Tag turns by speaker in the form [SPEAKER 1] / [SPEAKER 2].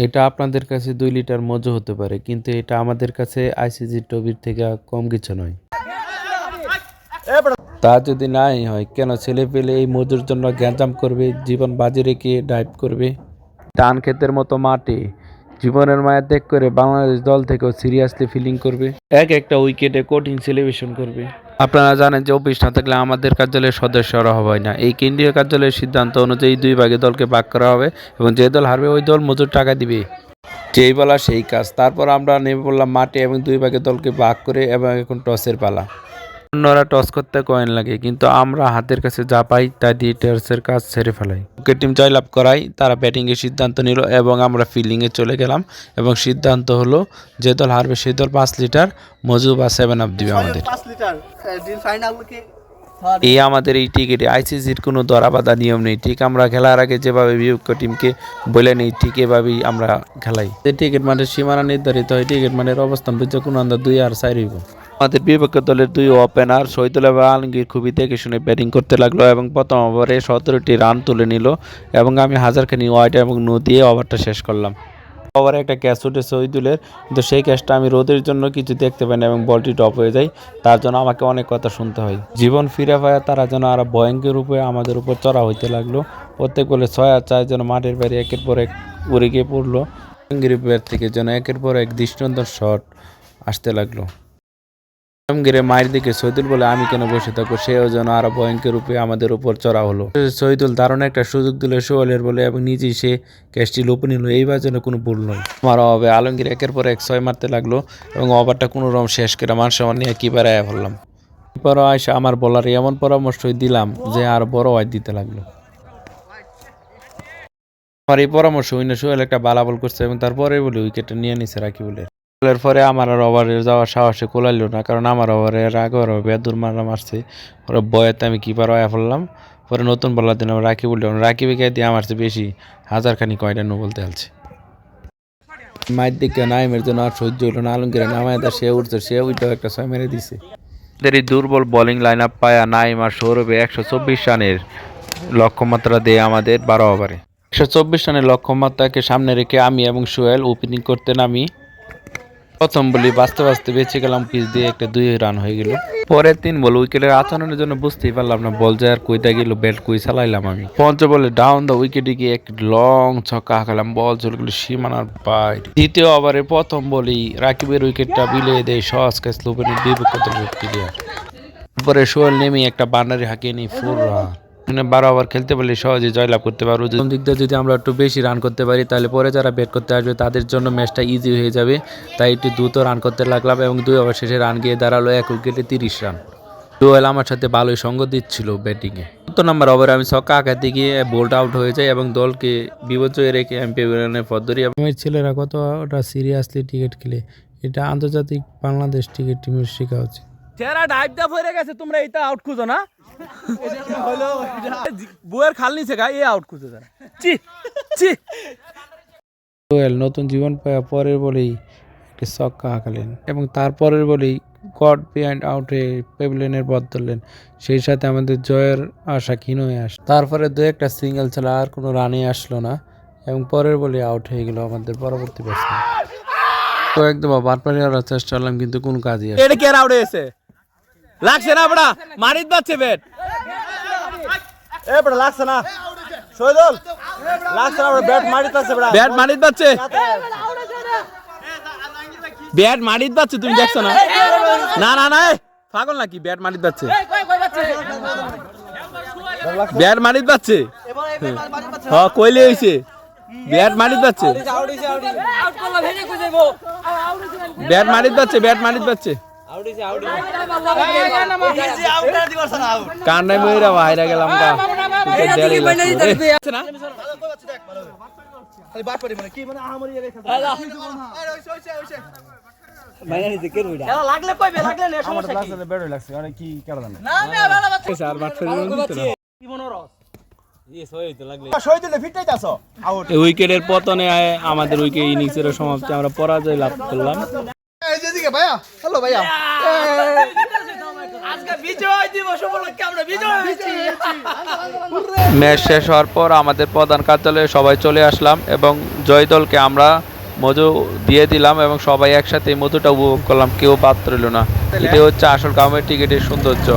[SPEAKER 1] এটা আপনাদের কাছে 2 লিটার মজু হতে পারে, কিন্তু এটা আমাদের কাছে আইসিজি টবির থেকে কম কিছু নয়। তা যদি নাই হয়, কেন ছেলে পেলে এই মজুর জন্য গ্যাঞ্জাম করবে, জীবন বাজি রেখে ডাইভ করবে? ধান ক্ষেতের মতো মাঠে জীবনের মায়া ত্যাগ করে বাংলাদেশ দল থেকেও সিরিয়াসলি ফিলিং করবে, এক একটা উইকেটে কঠিন সেলিব্রেশন করবে। আপনারা জানেন যে অফিস না থাকলে আমাদের কার্যালয়ের সদস্যরা হয় না। এই কেন্দ্রীয় কার্যালয়ের সিদ্ধান্ত অনুযায়ী 2 ভাগে দলকে ভাগ করা হবে এবং যে দল হারবে ওই দল মজুর টাকা দিবে। যেই বলা সেই কাজ। তারপর আমরা নেমে পড়লাম মাঠে এবং 2 ভাগে দলকে ভাগ করে, এবং এখন টসের পালা। অন্যরা টস করতে কয়েন লাগে, কিন্তু আমরা হাতের কাছে যা পাই তা দিয়ে টসের কাজ সেরে ফেলাই। ওকে টিম জয়লাভ করাই তারা ব্যাটিংয়ের সিদ্ধান্ত নিল এবং আমরা ফিল্ডিংয়ে চলে গেলাম, এবং সিদ্ধান্ত হলো যে দল হারবে সেই দল 5 লিটার মজু বা 7 আপ দিবে আমাদের। এই আমাদের এই টিকিটে আইসিসির কোনো ধরাবাঁধা নিয়ম নেই। ঠিক আমরা খেলার আগে যেভাবে বিপক্ষ টিমকে বলে নেই, ঠিক এভাবেই আমরা খেলাই। টিকিট মাঠের সীমানা নির্ধারিত হয়, টিকিট মাঠের অবস্থান বুঝে কোনো আন্দাজ 2 আর 4 হইব। আমাদের বিপক্ষ দলের 2 ওপেনার শহীদুল এবং আলমগীর খুবই দেখে শুনে ব্যাটিং করতে লাগলো এবং প্রথম ওভারে 17টি রান তুলে নিল, এবং আমি হাজারখানি ওয়াইড এবং নো দিয়ে ওভারটা শেষ করলাম। ওভারে একটা ক্যাচ উঠে শহীদুলের, কিন্তু সেই ক্যাচটা আমি রোদের জন্য কিছু দেখতে পাই না এবং বলটি ড্রপ হয়ে যায়। তার জন্য আমাকে অনেক কথা শুনতে হয়। জীবন ফিরে পায় তারা যেন আরো ভয়ঙ্কর রূপে আমাদের উপর চড়া হইতে লাগলো। প্রত্যেক বলে 6 আর 4 যেন মাঠের বাইরে একের পর এক উড়ে গিয়ে পড়লো। ব্যাট থেকে যেন একের পর এক দৃষ্টান্তর শট আসতে লাগলো। আলমগীরের মায়ের দিকে শহীদুল বলে, আমি কেন বসে থাকবো, সেও যেন আরো ভয়ঙ্কর রূপে আমাদের উপর চড়া হলো। শহীদুল দারুণ একটা সুযোগ দিল সোহেলের বলে এবং নিজেই সে ক্যাচটি লোপে নিল। এইবার যেন কোনো ভুল নয় আমার হবে। আলমগীর একের পর এক 6 মারতে লাগলো এবং ওভারটা কোনো রকম শেষ করে মান সম্মান নিয়ে কিপারে আয়া ফেললাম। কিপারও আয়সা আমার বলার এমন পরামর্শই দিলাম যে আর বড় ওয়াইড দিতে লাগলো। আমার এই পরামর্শ হইনা সোহেল একটা বালা বল করছে এবং তারপরে বলে উইকেটটা নিয়ে নিছে রাকিবুলের। এর পরে আমার আর ওভারে যাওয়ার সাহসে কোলাইল না, কারণ আমার ওভারের আগে ওরা বেদুর মারা মারছে। ওরা বয়াতে আমি কিপার আয়া ফেললাম। পরে নতুন বলার দিন রাকিবুল রাকিবিকে দিয়ে আমার চেয়ে বেশি হাজারখানি কয়টা নো বলতে আলছে। মায়ের দিকে নাইমের জন্য আর সহ্য হইল না। আলমগীর নামায় দা সে উঠছে, সে উইটাও একটা 6 মেরে দিছে। এই দুর্বল বোলিং লাইন আপ পায়া নাইম আর সৌরভে 124 রানের লক্ষ্যমাত্রা দিয়ে আমাদের 12 ওভারে 124 রানের লক্ষ্যমাত্রাকে সামনে রেখে আমি এবং সোহেল ওপেনিং করতে নামি। প্রথম বলি বাঁচতে বাঁচতে বেঁচে গেলাম, পিচ দিয়ে একটা 2 রান হয়ে গেল। পরে 3 বল উইকেটের আচরণের জন্য বুঝতেই পারলাম না বল যায় আর কইতে গেল, ব্যাট কই চালাইলাম আমি। পঞ্চম বলে ডাউন দ্য উইকেটে গিয়ে এক লং ছক্কা হাঁকালাম, বল চলে গেল সীমানার বাইরে। দ্বিতীয় ওভারে প্রথম বলেই রাকিবের উইকেটটা বিলিয়ে দেয় সহজ ক্যাচ লোপেনের বিপক্ষ দলের প্লেয়ার। তারপরে সোহেল নেমে একটা বাউন্ডারি হাঁকিয়ে নেই 4 রান। 12 ওভার খেলতে পারলে সহজে জয়লাভ করতে পারবো। দিক দিয়ে যদি আমরা একটু বেশি রান করতে পারি, তাহলে পরে যারা ব্যাট করতে আসবে তাদের জন্য ম্যাচটা ইজি হয়ে যাবে। তাই একটু দ্রুত রান করতে লাগলাম এবং 2 ওভার শেষে রান গিয়ে দাঁড়ালো 1 উইকেটে 30 রান। সোহেল আমার সাথে ভালোই সঙ্গ দিচ্ছিল ব্যাটিংয়ে। 7 নম্বর ওভারে আমি ছক্কা হাঁকাতে গিয়ে বোল্ড আউট হয়ে যায় এবং দলকে বিপর্যয়ে রেখে আমি পেভিলিয়নের পথ ধরি। আমার ছেলেরা কতটা সিরিয়াসলি টিকিট খেলে, এটা আন্তর্জাতিক বাংলাদেশ টিকিট টিমের শেখা উচিত।
[SPEAKER 2] চেহারা ডাইভ দা হয়ে গেছে, তোমরা এটা আউট খুঁজো না। বউয়ের খাল নিচে গা এ আউট খুঁজো যারা। চি চি
[SPEAKER 1] সোহেল নতুন জীবন পাওয়া পরের বলেই একটি ছক্কা হাঁকালেন এবং তারপরের বলেই গড বিহাইন্ড আউটে পেভিলিয়নের পথ ধরলেন। সেই সাথে আমাদের জয়ের আশা ক্ষীণ হয়ে আসে। তারপরে 2-1টা সিঙ্গেল ছাড়া আর কোনো রানই আসলো না এবং পরের বলে আউট হয়ে গেল আমাদের পরবর্তী ব্যাটসম্যান। কয়েকদম বারবার করার চেষ্টা করলাম, কিন্তু কোনো কাজই আসে না।
[SPEAKER 2] এটা কে আউট হয়েছে লাগছে না বড়া, মারিত বাচ্ছে ব্যাট এ বড়া লাগছে না শহীদুল, লাগছে না বড়া, ব্যাট মারিত বাচ্ছে বড়া, ব্যাট মারিত বাচ্ছে, ব্যাট মারিত বাচ্ছে, তুমি দেখছো না? না না না পাগল নাকি, ব্যাট মারিত বাচ্ছে, ব্যাট মারিত বাচ্ছে, হ্যাঁ কইলে হইছে ব্যাট মারিত বাচ্ছে, ব্যাট মারিত বাচ্ছে, ব্যাট মারিত বাচ্ছে, কান্নাই ময়রা বাইরে গেলাম গা উইকেটের পতনে আমাদের উইকেট ইনিংসের সমাপ্তি, আমরা পরাজয় লাভ করলাম।
[SPEAKER 3] বিজয় দিবস উপলক্ষে আমরা বিজয় হয়েছি।
[SPEAKER 1] ম্যাচ শেষ হওয়ার পর আমাদের প্রধান কার্যালয়ে সবাই চলে আসলাম এবং জয় দলকে আমরা মধু দিয়ে দিলাম এবং সবাই একসাথে এই মধুটা উপভোগ করলাম, কেউ বাদ রইল না। এটা হচ্ছে আসল কামের টিকিটের সৌন্দর্য।